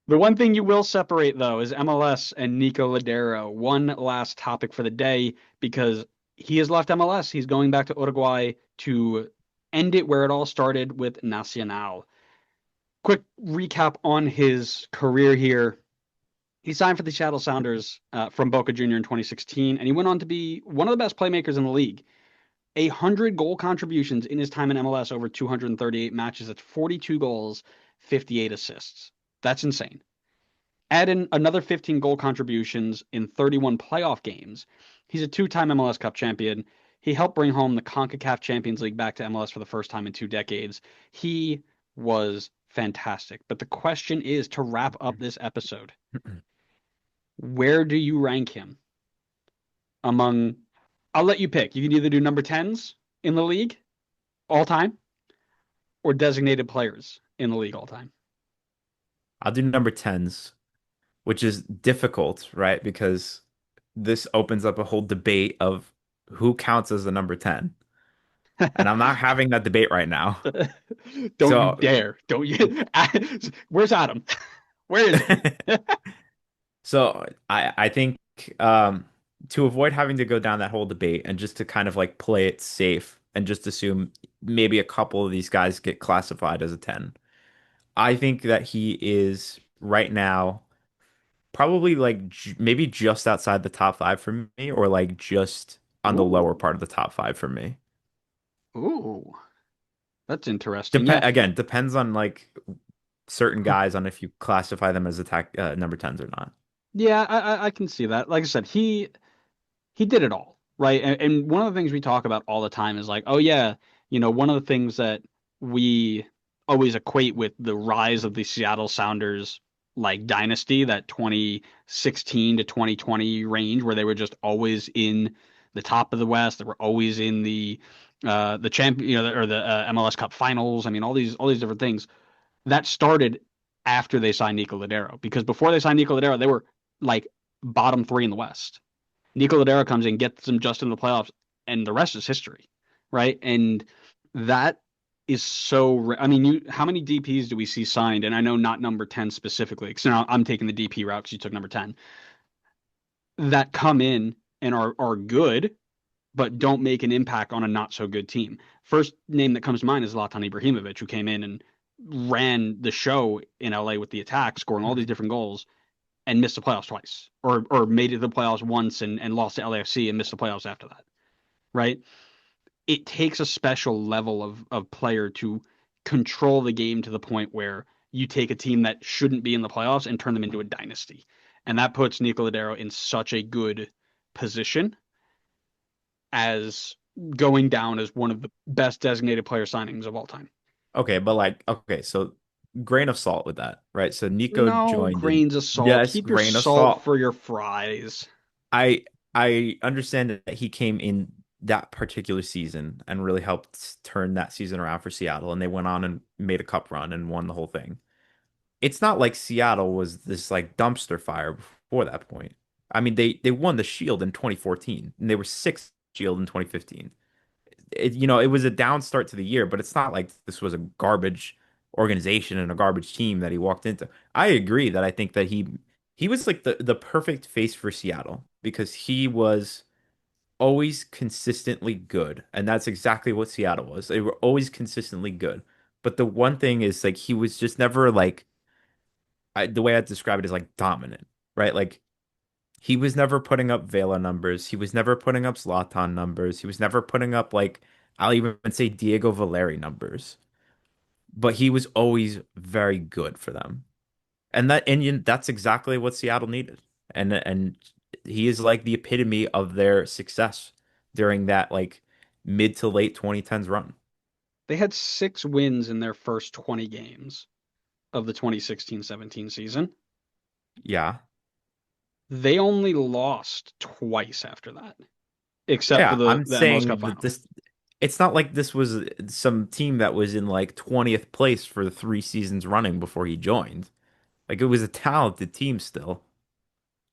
The one thing you will separate, though, is MLS and Nico Lodeiro. One last topic for the day, because he has left MLS. He's going back to Uruguay to end it where it all started with Nacional. Quick recap on his career here. He signed for the Seattle Sounders from Boca Junior in 2016, and he went on to be one of the best playmakers in the league. 100 goal contributions in his time in MLS over 238 matches. That's 42 goals, 58 assists. That's insane. Add in another 15 goal contributions in 31 playoff games. He's a two-time MLS Cup champion. He helped bring home the CONCACAF Champions League back to MLS for the first time in 2 decades. He was fantastic. But the question is, to wrap up this episode, where do you rank him among? I'll let you pick. You can either do number 10s in the league all time or designated players in the league all time. I'll do number 10s, which is difficult, right? Because this opens up a whole debate of who counts as the number 10. And I'm not having that debate right now. Don't you So, dare. Don't you. Where's Adam? Where is he? so I think to avoid having to go down that whole debate and just to kind of like play it safe and just assume maybe a couple of these guys get classified as a 10. I think that he is right now probably like maybe just outside the top five for me, or like just on the lower Ooh. part of the top five for me. Ooh. That's interesting. Yeah. Again, depends on like certain guys on if you classify them as attack number 10s or not. Yeah, I can see that. Like I said, he did it all, right? And one of the things we talk about all the time is like, oh yeah, one of the things that we always equate with the rise of the Seattle Sounders like dynasty, that 2016 to 2020 range where they were just always in the top of the West, they were always in the champion, or the MLS Cup finals. I mean, all these different things that started after they signed Nico Lodeiro, because before they signed Nico Lodeiro, they were like bottom three in the West. Nico Lodeiro comes in, gets them just in the playoffs, and the rest is history, right? And that is so. I mean, how many DPS do we see signed? And I know not number 10 specifically, because now I'm taking the DP route because you took number 10. That come in and are good, but don't make an impact on a not so good team. First name that comes to mind is Zlatan Ibrahimovic, who came in and ran the show in LA with the attack, scoring all these different goals and missed the playoffs twice, or made it to the playoffs once and lost to LAFC and missed the playoffs after that. Right? It takes a special level of player to control the game to the point where you take a team that shouldn't be in the playoffs and turn them into a dynasty. And that puts Nico Lodeiro in such a good position as going down as one of the best designated player signings of all time. Okay, but like, okay, so grain of salt with that, right? So Nico No joined in. grains of salt. Yes, Keep your grain of salt salt. for your fries. I I understand that he came in that particular season and really helped turn that season around for Seattle, and they went on and made a cup run and won the whole thing. It's not like Seattle was this like dumpster fire before that point. I mean, they won the Shield in 2014, and they were sixth Shield in 2015. It was a down start to the year, but it's not like this was a garbage organization and a garbage team that he walked into. I agree that I think that he was like the perfect face for Seattle because he was always consistently good, and that's exactly what Seattle was. They were always consistently good. But the one thing is like he was just never like the way I describe it is like dominant, right? Like he was never putting up Vela numbers. He was never putting up Zlatan numbers. He was never putting up like I'll even say Diego Valeri numbers. But he was always very good for them. That's exactly what Seattle needed. And he is like the epitome of their success during that like mid to late 2010s run. They had 6 wins in their first 20 games of the 2016-17 season. Yeah. They only lost twice after that, except for Yeah, the, I'm the MLS Cup saying that final. this it's not like this was some team that was in like 20th place for the 3 seasons running before he joined. Like it was a talented team still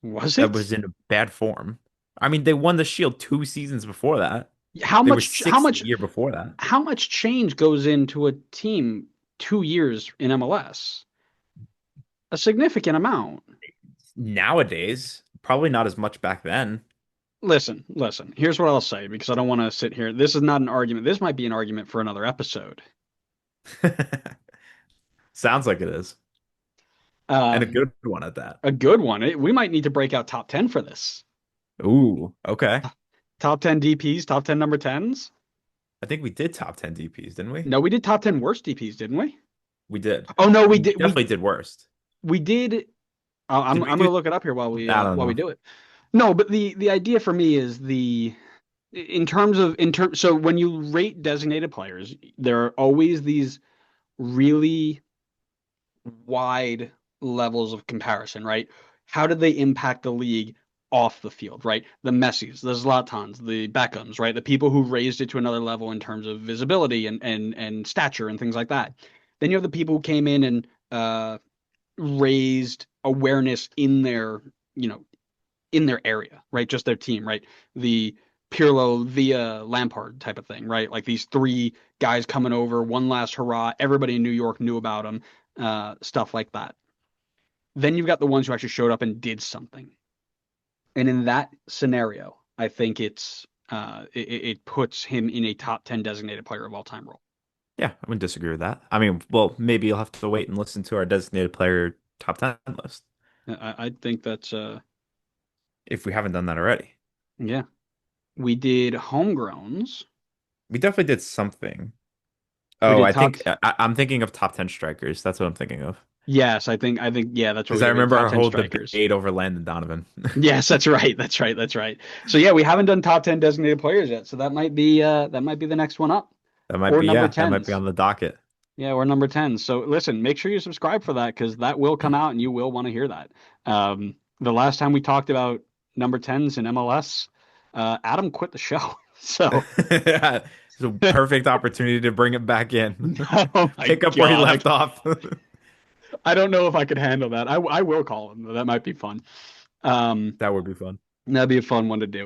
Was that was it? in bad form. I mean, they won the Shield 2 seasons before that. How They were much how sixth the much year before that. how much change goes into a team 2 years in MLS? a significant amount. Nowadays, probably not as much back then. Listen. Here's what I'll say because I don't want to sit here. This is not an argument. This might be an argument for another episode. Sounds like it is. And a Um, good one at that. a good one. We might need to break out top 10 for this. Ooh, okay. Top 10 DPs, top 10 number 10s. I think we did top 10 DPs, didn't we? No, we did top 10 worst DPs, didn't we? We did. Oh no, we We did. definitely did worst. We did. Did we I'm do? gonna look it up here I don't while we know. do it. No, but the idea for me is the in terms of in term so when you rate designated players, there are always these really wide levels of comparison, right? How did they impact the league off the field, right? The Messis, the Zlatans, the Beckhams, right? The people who raised it to another level in terms of visibility and stature and things like that. Then you have the people who came in and raised awareness in their, you know, in their area, right? Just their team, right? The Pirlo via Lampard type of thing, right? Like these three guys coming over, one last hurrah. Everybody in New York knew about them, stuff like that. Then you've got the ones who actually showed up and did something. And in that scenario, I think it puts him in a top 10 designated player of all time role. Yeah, I wouldn't disagree with that. I mean, well, maybe you'll have to wait and listen to our designated player top 10 list I think that's if we haven't done that already. yeah. We did homegrowns. We definitely did something. We Oh, did I top. think I'm thinking of top 10 strikers. That's what I'm thinking of. Yes, I think yeah, that's what Because we I did. We did remember top our 10 whole strikers. debate over Landon Donovan. Yes, that's right. That's right. So yeah, we haven't done top 10 designated players yet. So that might be the next one up. That might Or be, number yeah, that might be 10s. on the docket. Yeah, or number 10s. So listen, make sure you subscribe for that because that will come out and you will want to hear that. The last time we talked about number 10s in MLS, Adam quit the show. So It's a perfect opportunity to bring it back in. oh my Pick up where he God, left off. I don't know if I could handle that. I will call him. That might be fun. Um, That would be fun. that'd be a fun one to do.